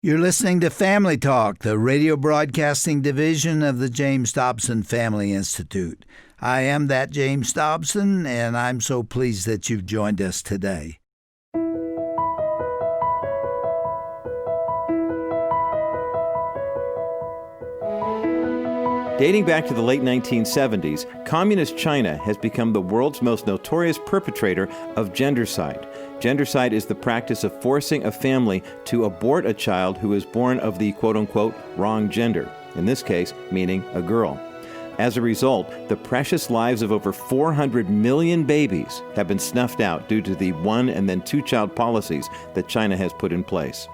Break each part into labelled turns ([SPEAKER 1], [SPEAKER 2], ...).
[SPEAKER 1] You're listening to Family Talk, the radio broadcasting division of the James Dobson Family Institute. I am that James Dobson, and I'm so pleased that you've joined us today.
[SPEAKER 2] Dating back to the late 1970s, Communist China has become the world's most notorious perpetrator of gendercide. Gendercide is the practice of forcing a family to abort a child who is born of the quote-unquote wrong gender, in this case, meaning a girl. As a result, the precious lives of over 400 million babies have been snuffed out due to the one and then two child policies that China has put in place.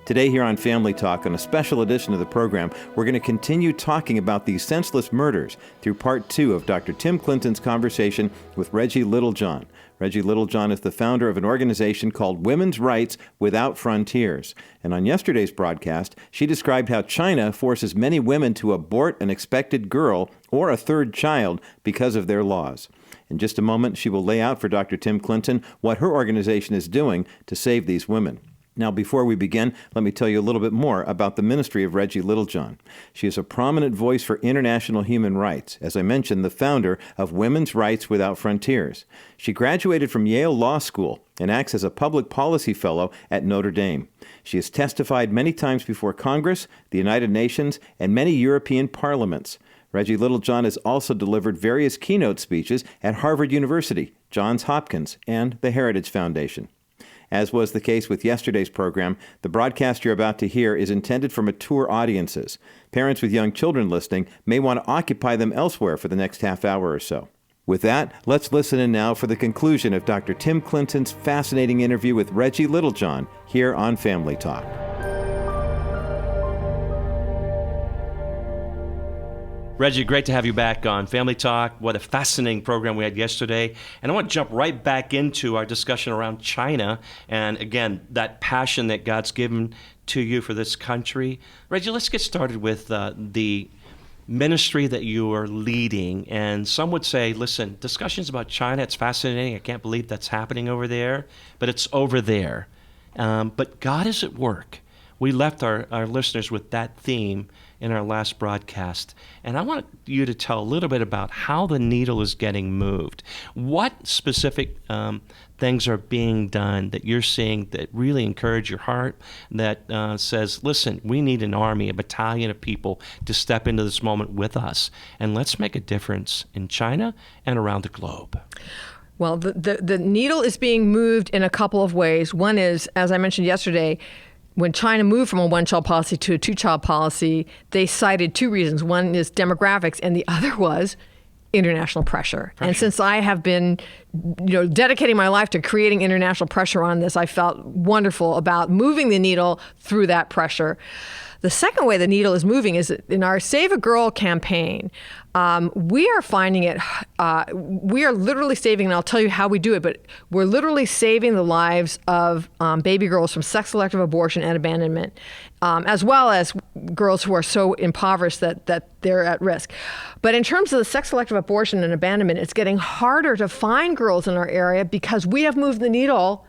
[SPEAKER 2] Today here on Family Talk, on a special edition of the program, we're going to continue talking about these senseless murders through part 2 of Dr. Tim Clinton's conversation with Reggie Littlejohn. Reggie Littlejohn is the founder of an organization called Women's Rights Without Frontiers. And on yesterday's broadcast, she described how China forces many women to abort an expected girl or a third child because of their laws. In just a moment, she will lay out for Dr. Tim Clinton what her organization is doing to save these women. Now, before we begin, let me tell you a little bit more about the ministry of Reggie Littlejohn. She is a prominent voice for international human rights, as I mentioned, the founder of Women's Rights Without Frontiers. She graduated from Yale Law School and acts as a public policy fellow at Notre Dame. She has testified many times before Congress, the United Nations, and many European parliaments. Reggie Littlejohn has also delivered various keynote speeches at Harvard University, Johns Hopkins, and the Heritage Foundation. As was the case with yesterday's program, the broadcast you're about to hear is intended for mature audiences. Parents with young children listening may want to occupy them elsewhere for the next half hour or so. With that, let's listen in now for the conclusion of Dr. Tim Clinton's fascinating interview with Reggie Littlejohn here on Family Talk.
[SPEAKER 3] Reggie, great to have you back on Family Talk. What a fascinating program we had yesterday. And I want to jump right back into our discussion around China and, again, that passion that God's given to you for this country. Reggie, let's get started with the ministry that you are leading. And some would say, listen, discussions about China, it's fascinating. I can't believe that's happening over there, but it's over there. But God is at work. We left our listeners with that theme in our last broadcast. And I want you to tell a little bit about how the needle is getting moved. What specific things are being done that you're seeing that really encourage your heart, that says, listen, we need an army, a battalion of people to step into this moment with us. And let's make a difference in China and around the globe.
[SPEAKER 4] Well, the needle is being moved in a couple of ways. One is, as I mentioned yesterday, when China moved from a one-child policy to a two-child policy, they cited two reasons. One is demographics, and the other was international pressure. And since I have been, dedicating my life to creating international pressure on this, I felt wonderful about moving the needle through that pressure. The second way the needle is moving is in our Save a Girl campaign. We are finding it, we are literally saving, and I'll tell you how we do it, but we're literally saving the lives of baby girls from sex-selective abortion and abandonment, as well as girls who are so impoverished that they're at risk. But in terms of the sex-selective abortion and abandonment, it's getting harder to find girls in our area because we have moved the needle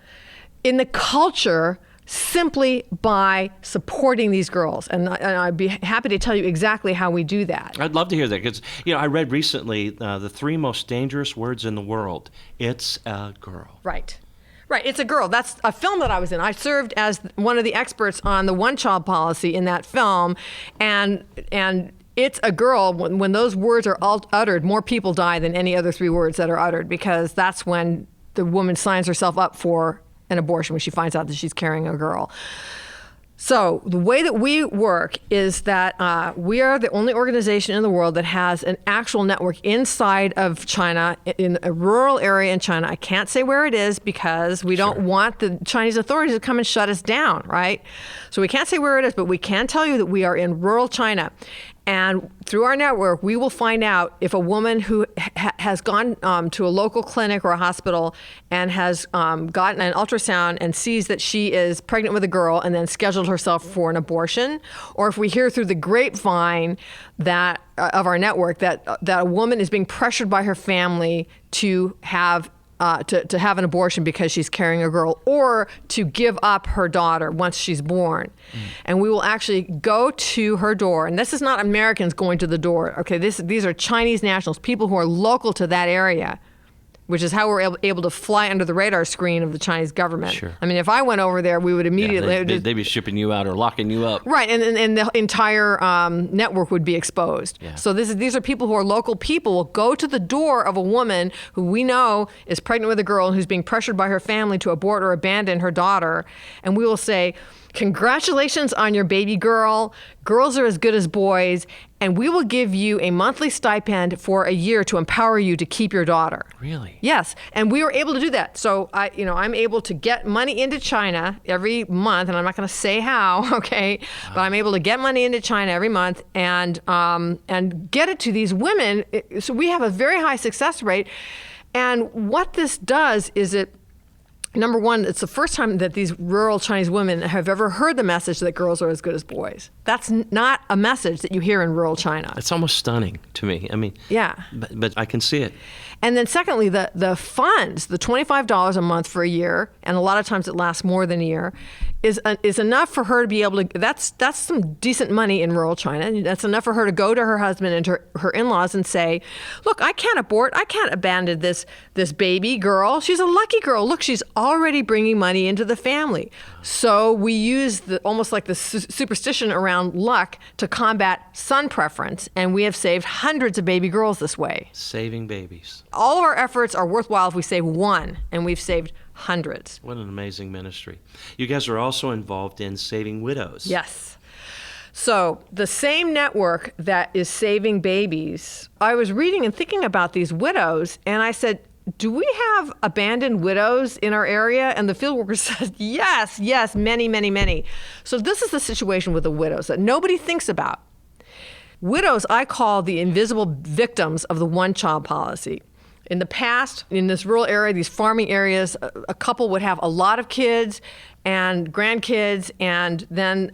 [SPEAKER 4] in the culture simply by supporting these girls. And I'd be happy to tell you exactly how we do that.
[SPEAKER 3] I'd love to hear that because, I read recently the 3 most dangerous words in the world. It's a girl.
[SPEAKER 4] Right. It's a girl. That's a film that I was in. I served as one of the experts on the one-child policy in that film. And it's a girl. When those words are all uttered, more people die than any other 3 words that are uttered, because that's when the woman signs herself up for an abortion, when she finds out that she's carrying a girl. So the way that we work is that we are the only organization in the world that has an actual network inside of China, in a rural area in China. I can't say where it is because we don't want the Chinese authorities to come and shut us down, right? So we can't say where it is, but we can tell you that we are in rural China. And through our network, we will find out if a woman who has gone to a local clinic or a hospital and has gotten an ultrasound and sees that she is pregnant with a girl and then scheduled herself for an abortion, or if we hear through the grapevine that of our network that a woman is being pressured by her family to have to have an abortion because she's carrying a girl, or to give up her daughter once she's born. And we will actually go to her door. And this is not Americans going to the door. Okay, these are Chinese nationals, people who are local to that area, which is how we're able to fly under the radar screen of the Chinese government.
[SPEAKER 3] Sure.
[SPEAKER 4] I mean, if I went over there, we would immediately...
[SPEAKER 3] They'd be shipping you out or locking you up.
[SPEAKER 4] Right, and the entire network would be exposed.
[SPEAKER 3] Yeah.
[SPEAKER 4] So these are people who are local people, will go to the door of a woman who we know is pregnant with a girl who's being pressured by her family to abort or abandon her daughter, and we will say, congratulations on your baby girl. Girls are as good as boys, and we will give you a monthly stipend for a year to empower you to keep your daughter.
[SPEAKER 3] Really?
[SPEAKER 4] Yes, and we were able to do that. So I'm able to get money into China every month, and I'm not going to say how, okay? But I'm able to get money into China every month and get it to these women. So we have a very high success rate, and what this does is number one, it's the first time that these rural Chinese women have ever heard the message that girls are as good as boys. That's not a message that you hear in rural China.
[SPEAKER 3] It's almost stunning to me. I mean,
[SPEAKER 4] yeah.
[SPEAKER 3] But I can see it.
[SPEAKER 4] And then secondly, the funds, the $25 a month for a year, and a lot of times it lasts more than a year, is enough for her to be able to, that's some decent money in rural China. That's enough for her to go to her husband and to her in-laws and say, look, I can't abort, I can't abandon this baby girl. She's a lucky girl. Look, she's already bringing money into the family. So we use almost like the superstition around luck to combat son preference, and we have saved hundreds of baby girls this way.
[SPEAKER 3] Saving babies.
[SPEAKER 4] All of our efforts are worthwhile if we save one, and we've saved hundreds.
[SPEAKER 3] What an amazing ministry. You guys are also involved in saving widows.
[SPEAKER 4] Yes. So the same network that is saving babies, I was reading and thinking about these widows, and I said, do we have abandoned widows in our area? And the field worker said, yes, many, many, many. So this is the situation with the widows that nobody thinks about. Widows, I call the invisible victims of the one-child policy. In the past, in this rural area, these farming areas, a couple would have a lot of kids and grandkids, and then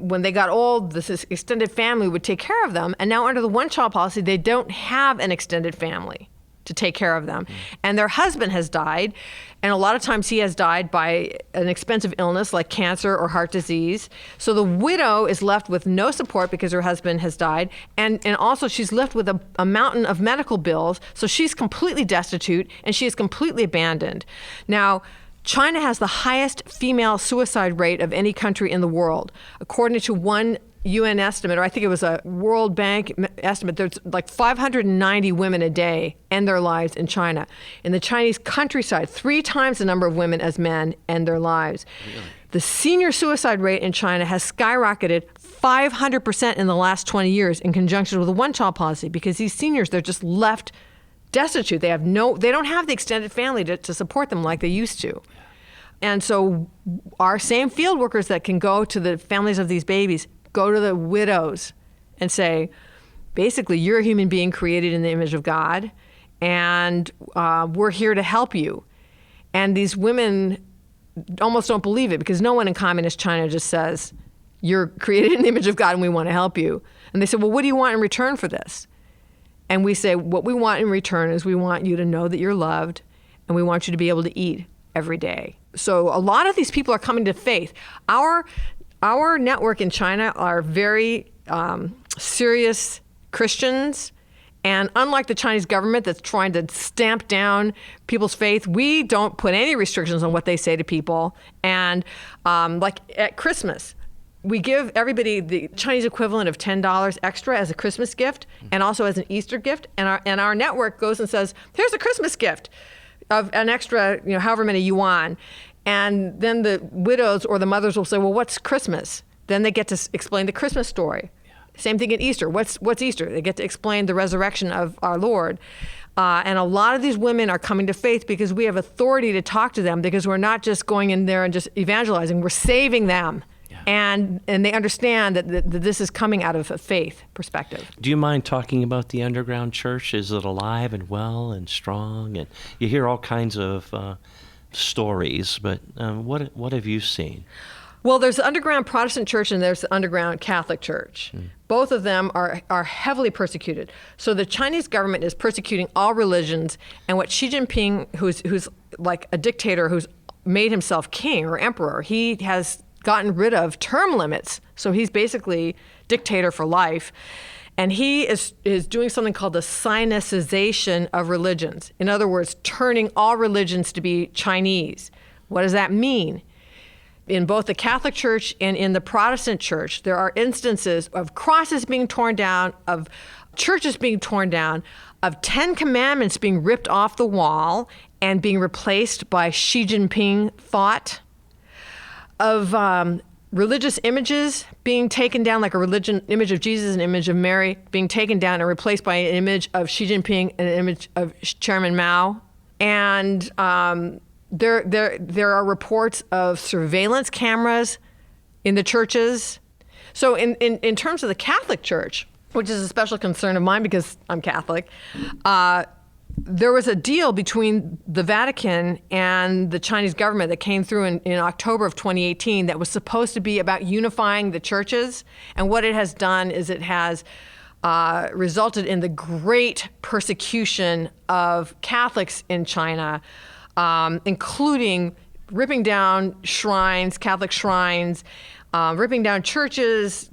[SPEAKER 4] when they got old, this extended family would take care of them. And now under the one-child policy, they don't have an extended family to take care of them. And their husband has died, and a lot of times he has died by an expensive illness like cancer or heart disease. So the widow is left with no support because her husband has died, and also she's left with a mountain of medical bills, so she's completely destitute and she is completely abandoned. Now, China has the highest female suicide rate of any country in the world. According to one UN estimate, or I think it was a World Bank estimate, there's like 590 women a day end their lives in China. In the Chinese countryside, 3 times the number of women as men end their lives. Really? The senior suicide rate in China has skyrocketed 500% in the last 20 years in conjunction with the one-child policy, because these seniors, they're just left destitute. They don't have the extended family to support them like they used to. And so our same field workers that can go to the families of these babies go to the widows and say, basically, you're a human being created in the image of God, and we're here to help you. And these women almost don't believe it, because no one in communist China just says, you're created in the image of God and we want to help you. And they say, well, what do you want in return for this? And we say, what we want in return is we want you to know that you're loved, and we want you to be able to eat every day. So a lot of these people are coming to faith. Our network in China are very serious Christians, and unlike the Chinese government that's trying to stamp down people's faith, we don't put any restrictions on what they say to people. And like at Christmas, we give everybody the Chinese equivalent of $10 extra as a Christmas gift, and also as an Easter gift. And our network goes and says, here's a Christmas gift of an extra, however many yuan. And then the widows or the mothers will say, well, what's Christmas? Then they get to explain the Christmas story. Yeah. Same thing at Easter. What's Easter? They get to explain the resurrection of our Lord. And a lot of these women are coming to faith because we have authority to talk to them, because we're not just going in there and just evangelizing. We're saving them. Yeah. And they understand that this is coming out of a faith perspective.
[SPEAKER 3] Do you mind talking about the underground church? Is it alive and well and strong? And you hear all kinds of stories, but what have you seen?
[SPEAKER 4] Well, there's the underground Protestant church and there's the underground Catholic church. Both of them are heavily persecuted. So the Chinese government is persecuting all religions, and what Xi Jinping, who's like a dictator who's made himself king or emperor, he has gotten rid of term limits. So he's basically dictator for life. And he is doing something called the Sinicization of religions. In other words, turning all religions to be Chinese. What does that mean? In both the Catholic Church and in the Protestant Church, there are instances of crosses being torn down, of churches being torn down, of 10 commandments being ripped off the wall and being replaced by Xi Jinping thought, of religious images being taken down, like image of Jesus, an image of Mary, being taken down and replaced by an image of Xi Jinping and an image of Chairman Mao. And there are reports of surveillance cameras in the churches. So in terms of the Catholic Church, which is a special concern of mine because I'm Catholic, there was a deal between the Vatican and the Chinese government that came through in October of 2018 that was supposed to be about unifying the churches. And what it has done is it has resulted in the great persecution of Catholics in China, including ripping down shrines, Catholic shrines, ripping down churches,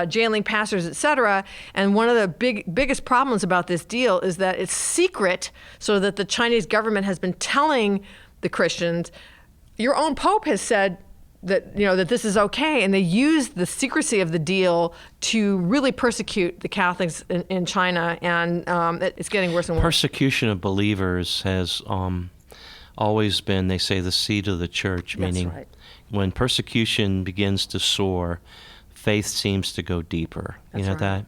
[SPEAKER 4] jailing pastors, etc. And one of the biggest problems about this deal is that it's secret, so that the Chinese government has been telling the Christians, your own Pope has said that that this is okay, and they use the secrecy of the deal to really persecute the Catholics in China, and it's getting worse and worse.
[SPEAKER 3] Persecution of believers has always been, they say, the seed of the church, meaning
[SPEAKER 4] That's right.
[SPEAKER 3] When persecution begins to soar, faith seems to go deeper.
[SPEAKER 4] That's
[SPEAKER 3] you know
[SPEAKER 4] right.
[SPEAKER 3] that?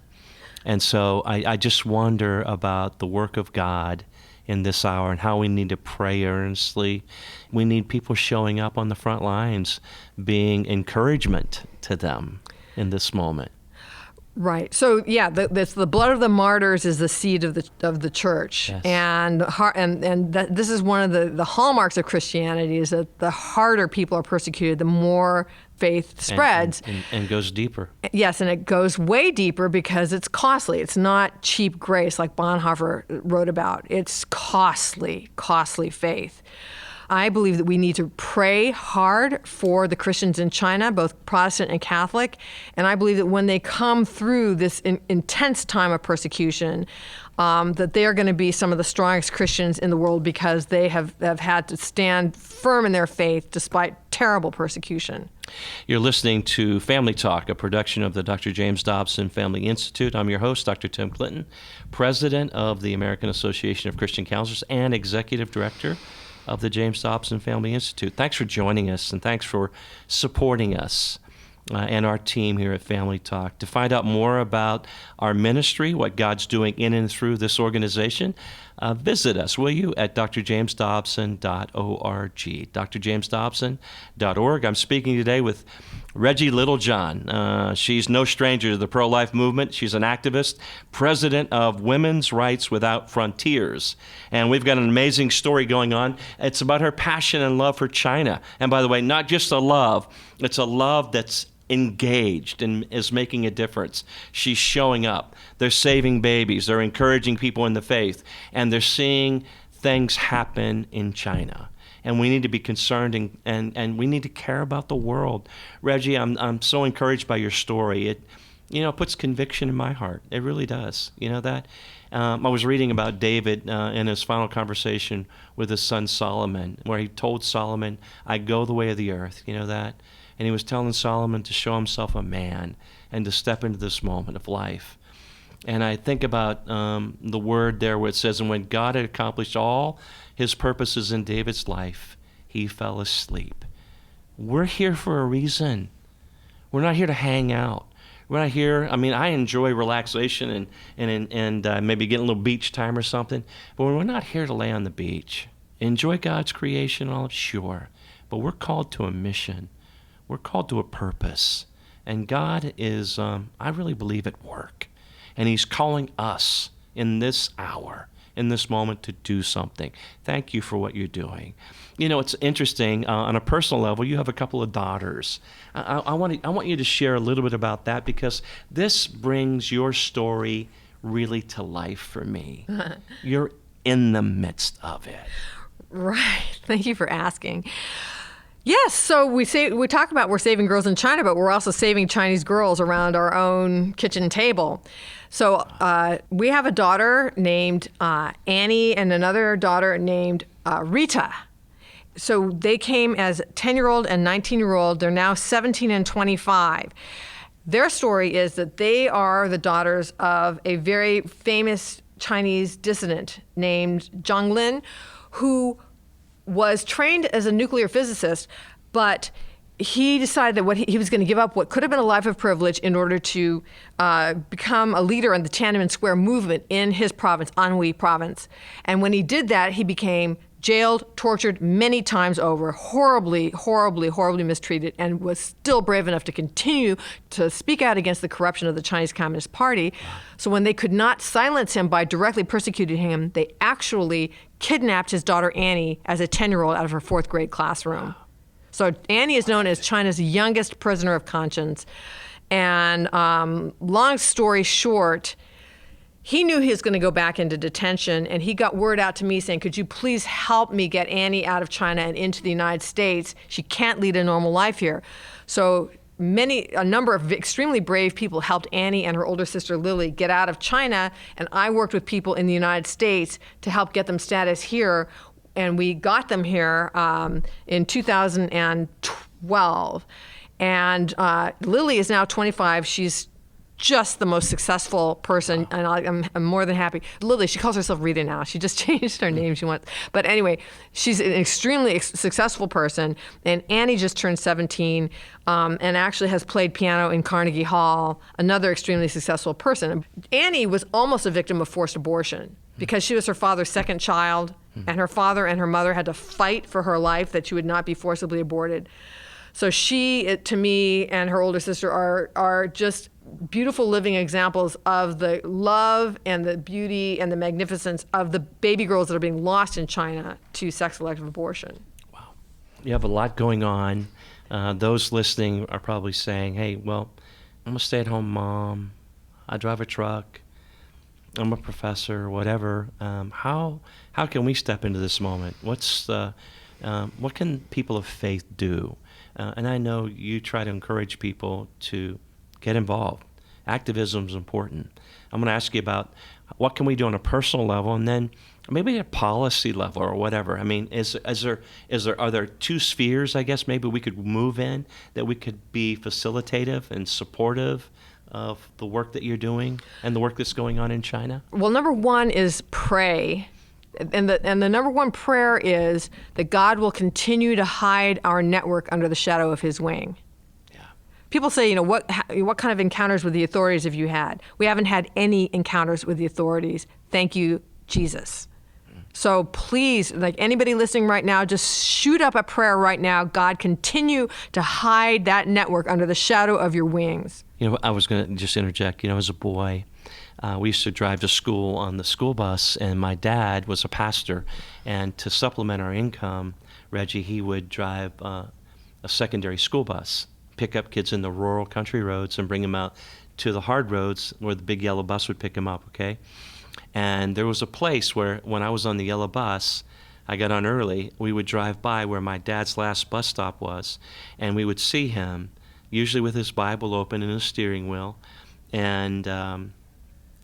[SPEAKER 3] And so I just wonder about the work of God in this hour and how we need to pray earnestly. We need people showing up on the front lines, being encouragement to them in this moment.
[SPEAKER 4] Right. So yeah, the blood of the martyrs is the seed of the church,
[SPEAKER 3] Yes.
[SPEAKER 4] and this is one of the hallmarks of Christianity, is that the harder people are persecuted, the more faith spreads.
[SPEAKER 3] And goes deeper.
[SPEAKER 4] Yes, and it goes way deeper because it's costly. It's not cheap grace like Bonhoeffer wrote about. It's costly faith. I believe that we need to pray hard for the Christians in China, both Protestant and Catholic. And I believe that when they come through this intense time of persecution, that they are going to be some of the strongest Christians in the world because they have had to stand firm in their faith despite terrible persecution.
[SPEAKER 3] You're listening to Family Talk, a production of the Dr. James Dobson Family Institute. I'm your host, Dr. Tim Clinton, president of the American Association of Christian Counselors and executive director of the James Dobson Family Institute. Thanks for joining us, and thanks for supporting us and our team here at Family Talk. To find out more about our ministry, what God's doing in and through this organization, visit us, will you, at drjamesdobson.org, drjamesdobson.org. I'm speaking today with Reggie Littlejohn. She's no stranger to the pro-life movement. She's an activist, president of Women's Rights Without Frontiers. And we've got an amazing story going on. It's about her passion and love for China. And by the way, not just a love, it's a love that's engaged and is making a difference. She's showing up. They're saving babies. They're encouraging people in the faith. And they're seeing things happen in China. And we need to be concerned and we need to care about the world. Reggie, I'm so encouraged by your story. It puts conviction in my heart. It really does. You know that? I was reading about David in his final conversation with his son Solomon, where he told Solomon, I go the way of the earth. You know that? And he was telling Solomon to show himself a man and to step into this moment of life. And I think about the word there where it says, and when God had accomplished all his purposes in David's life, he fell asleep. We're here for a reason. We're not here to hang out. We're not here, I enjoy relaxation and maybe getting a little beach time or something, but we're not here to lay on the beach. Enjoy God's creation and all, sure, but we're called to a mission. We're called to a purpose. And God is, I really believe, at work. And he's calling us in this hour, in this moment to do something. Thank you for what you're doing. You know, it's interesting. On a personal level, you have a couple of daughters. I want you to share a little bit about that, because this brings your story really to life for me. You're in the midst of it.
[SPEAKER 4] Right. Thank you for asking. Yes, so we talk about we're saving girls in China, but we're also saving Chinese girls around our own kitchen table. So we have a daughter named Annie and another daughter named Rita. So they came as 10-year-old and 19-year-old. They're now 17 and 25. Their story is that they are the daughters of a very famous Chinese dissident named Zhang Lin, who was trained as a nuclear physicist, but he decided that he was going to give up what could have been a life of privilege in order to become a leader in the Tiananmen Square movement in his province, Anhui province. And when he did that, he became jailed, tortured many times over, horribly, horribly, horribly mistreated, and was still brave enough to continue to speak out against the corruption of the Chinese Communist Party. So when they could not silence him by directly persecuting him, they actually kidnapped his daughter Annie as a 10-year-old out of her 4th grade classroom. So Annie is known as China's youngest prisoner of conscience. And long story short, he knew he was going to go back into detention, and he got word out to me saying, could you please help me get Annie out of China and into the United States? She can't lead a normal life here. So a number of extremely brave people helped Annie and her older sister Lily get out of China, and I worked with people in the United States to help get them status here, and we got them here in 2012. And Lily is now 25. She's just the most successful person, and I'm more than happy. Lily, she calls herself Rita now. She just changed her name. She wants, but anyway, she's an extremely successful person. And Annie just turned 17, and actually has played piano in Carnegie Hall. Another extremely successful person. Annie was almost a victim of forced abortion because she was her father's second child, and her father and her mother had to fight for her life that she would not be forcibly aborted. So she, to me, and her older sister are just beautiful living examples of the love and the beauty and the magnificence of the baby girls that are being lost in China to sex-selective abortion.
[SPEAKER 3] Wow. You have a lot going on. Those listening are probably saying, hey, well, I'm a stay-at-home mom. I drive a truck. I'm a professor, whatever. How can we step into this moment? What can people of faith do? And I know you try to encourage people to get involved. Activism is important. I'm going to ask you about what can we do on a personal level, and then maybe at a policy level or whatever. I mean, are there two spheres, I guess, maybe we could move in that we could be facilitative and supportive of the work that you're doing and the work that's going on in China?
[SPEAKER 4] Well, number one is pray. And the number one prayer is that God will continue to hide our network under the shadow of his wing.
[SPEAKER 3] Yeah.
[SPEAKER 4] People say, what kind of encounters with the authorities have you had? We haven't had any encounters with the authorities. Thank you, Jesus. So please, like anybody listening right now, just shoot up a prayer right now. God, continue to hide that network under the shadow of your wings.
[SPEAKER 3] I was going to just interject, as a boy, we used to drive to school on the school bus, and my dad was a pastor, and to supplement our income, Reggie, he would drive a secondary school bus, pick up kids in the rural country roads and bring them out to the hard roads where the big yellow bus would pick them up, okay? And there was a place where when I was on the yellow bus, I got on early, we would drive by where my dad's last bus stop was, and we would see him, usually with his Bible open and his steering wheel, and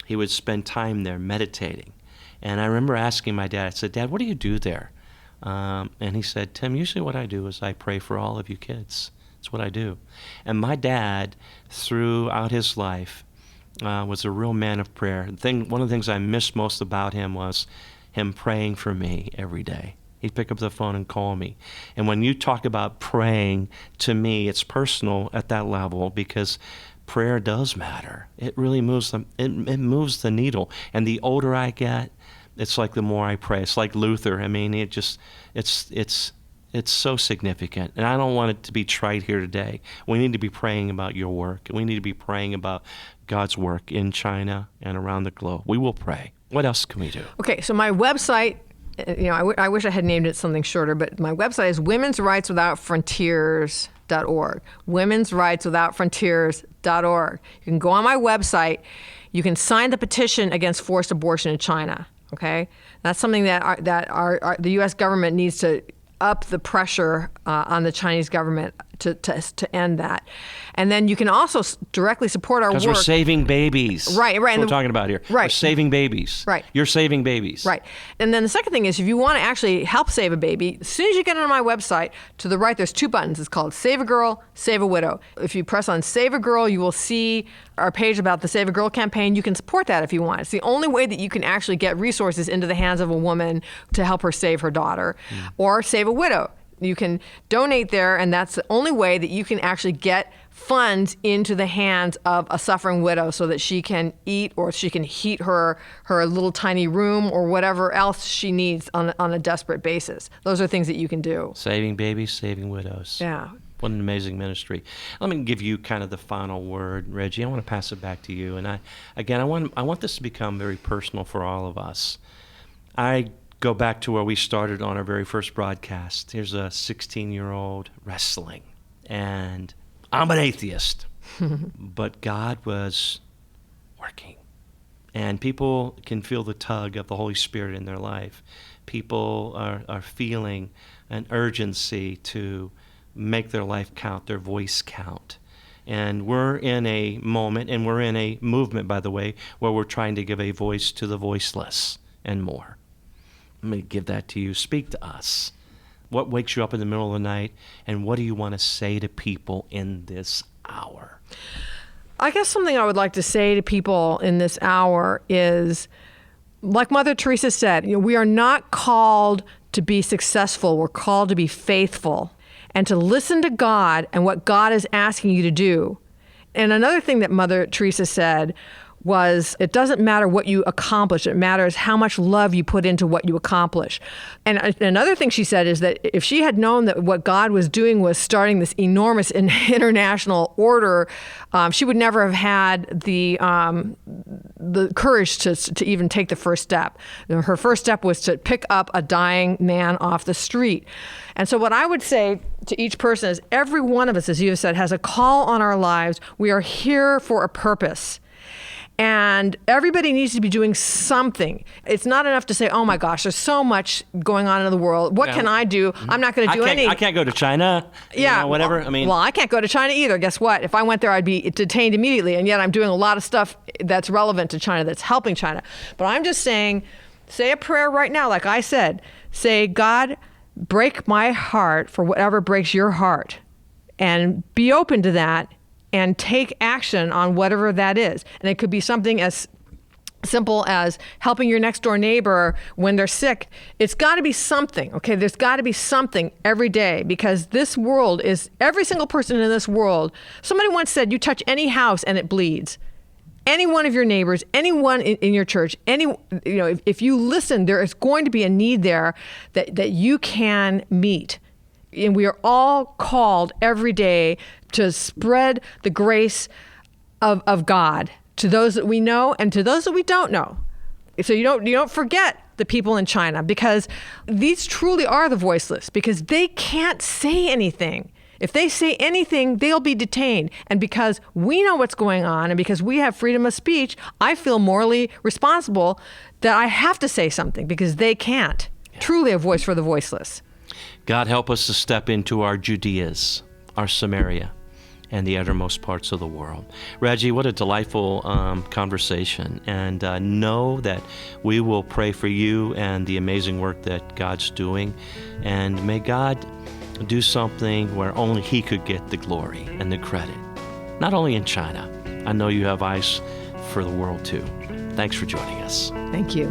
[SPEAKER 3] he would spend time there meditating. And I remember asking my dad, I said, Dad, what do you do there? And he said, Tim, usually what I do is I pray for all of you kids. That's what I do. And my dad, throughout his life, was a real man of prayer. One of the things I missed most about him was him praying for me every day. He'd pick up the phone and call me. And when you talk about praying, to me, it's personal at that level because prayer does matter. It really moves it moves the needle. And the older I get, it's like the more I pray. It's like Luther. I mean, it's so significant. And I don't want it to be trite here today. We need to be praying about your work. We need to be praying about God's work in China and around the globe. We will pray. What else can we do?
[SPEAKER 4] Okay, so my website, I wish I had named it something shorter, but my website is womensrightswithoutfrontiers.org. Womensrightswithoutfrontiers.org. You can go on my website. You can sign the petition against forced abortion in China. Okay, that's something that the U.S. government needs to up the pressure on the Chinese government to end that. And then you can also directly support our work.
[SPEAKER 3] Because we're saving babies.
[SPEAKER 4] Right.
[SPEAKER 3] That's what we're talking about here.
[SPEAKER 4] Right.
[SPEAKER 3] We're saving babies.
[SPEAKER 4] Right.
[SPEAKER 3] You're saving babies.
[SPEAKER 4] Right. And then the second thing is, if you want to actually help save a baby, as soon as you get on my website, to the right, there's two buttons. It's called Save a Girl, Save a Widow. If you press on Save a Girl, you will see our page about the Save a Girl campaign. You can support that if you want. It's the only way that you can actually get resources into the hands of a woman to help her save her daughter, or save a widow. You can donate there, and that's the only way that you can actually get funds into the hands of a suffering widow so that she can eat, or she can heat her little tiny room, or whatever else she needs on a desperate basis. Those are things that you can do.
[SPEAKER 3] Saving babies, saving widows.
[SPEAKER 4] Yeah.
[SPEAKER 3] What an amazing ministry. Let me give you kind of the final word, Reggie. I want to pass it back to you. And I want this to become very personal for all of us. I go back to where we started on our very first broadcast. Here's a 16-year-old wrestling, and I'm an atheist, but God was working. And people can feel the tug of the Holy Spirit in their life. People are feeling an urgency to make their life count, their voice count. And we're in a moment, and we're in a movement, by the way, where we're trying to give a voice to the voiceless and more. Let me give that to you. Speak to us. What wakes you up in the middle of the night, and what do you want to say to people in this hour?
[SPEAKER 4] I guess something I would like to say to people in this hour is, like Mother Teresa said, we are not called to be successful. We're called to be faithful and to listen to God and what God is asking you to do. And another thing that Mother Teresa said was, it doesn't matter what you accomplish. It matters how much love you put into what you accomplish. And another thing she said is that if she had known that what God was doing was starting this enormous international order, she would never have had the courage to even take the first step. Her first step was to pick up a dying man off the street. And so what I would say to each person is, every one of us, as you have said, has a call on our lives. We are here for a purpose. And everybody needs to be doing something. It's not enough to say, oh my gosh, there's so much going on in the world. What can I do? I'm not going to do anything.
[SPEAKER 3] I can't go to China. Whatever.
[SPEAKER 4] Well, I can't go to China either. Guess what? If I went there, I'd be detained immediately. And yet I'm doing a lot of stuff that's relevant to China, that's helping China. But I'm just saying, say a prayer right now, like I said. Say, God, break my heart for whatever breaks your heart. And be open to that. And take action on whatever that is. And it could be something as simple as helping your next door neighbor when they're sick. It's got to be something, okay? There's got to be something every day, because this world is, every single person in this world, somebody once said, you touch any house and it bleeds. Any one of your neighbors, anyone in your church, if you listen, there is going to be a need there that you can meet. And we are all called every day to spread the grace of God to those that we know and to those that we don't know. So you don't forget the people in China, because these truly are the voiceless, because they can't say anything. If they say anything, they'll be detained. And because we know what's going on, and because we have freedom of speech, I feel morally responsible that I have to say something, because they can't. Yeah. Truly a voice for the voiceless.
[SPEAKER 3] God, help us to step into our Judeas, our Samaria, and the uttermost parts of the world. Reggie, what a delightful conversation. And know that we will pray for you and the amazing work that God's doing. And may God do something where only He could get the glory and the credit. Not only in China. I know you have eyes for the world too. Thanks for joining us.
[SPEAKER 4] Thank you.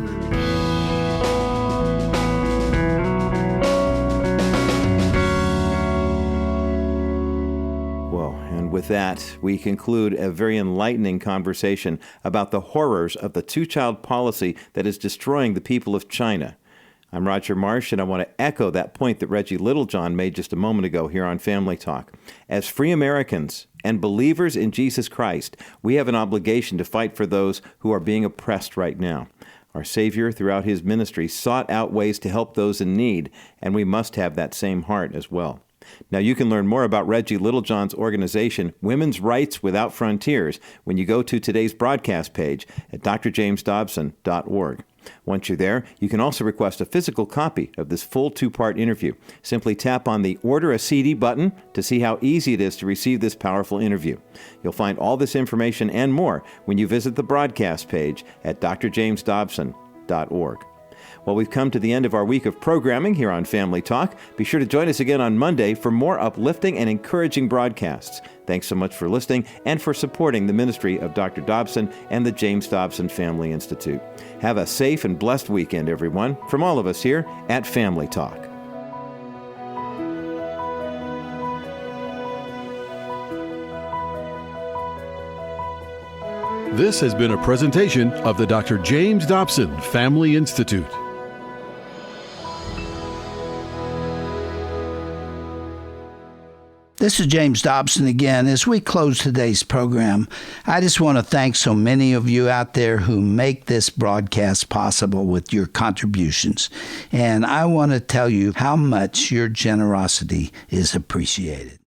[SPEAKER 2] With that, we conclude a very enlightening conversation about the horrors of the two-child policy that is destroying the people of China. I'm Roger Marsh, and I want to echo that point that Reggie Littlejohn made just a moment ago here on Family Talk. As free Americans and believers in Jesus Christ, we have an obligation to fight for those who are being oppressed right now. Our Savior, throughout his ministry, sought out ways to help those in need, and we must have that same heart as well. Now, you can learn more about Reggie Littlejohn's organization, Women's Rights Without Frontiers, when you go to today's broadcast page at drjamesdobson.org. Once you're there, you can also request a physical copy of this full two-part interview. Simply tap on the Order a CD button to see how easy it is to receive this powerful interview. You'll find all this information and more when you visit the broadcast page at drjamesdobson.org. Well, we've come to the end of our week of programming here on Family Talk. Be sure to join us again on Monday for more uplifting and encouraging broadcasts. Thanks so much for listening and for supporting the ministry of Dr. Dobson and the James Dobson Family Institute. Have a safe and blessed weekend, everyone, from all of us here at Family Talk.
[SPEAKER 5] This has been a presentation of the Dr. James Dobson Family Institute.
[SPEAKER 1] This is James Dobson again. As we close today's program, I just want to thank so many of you out there who make this broadcast possible with your contributions. And I want to tell you how much your generosity is appreciated.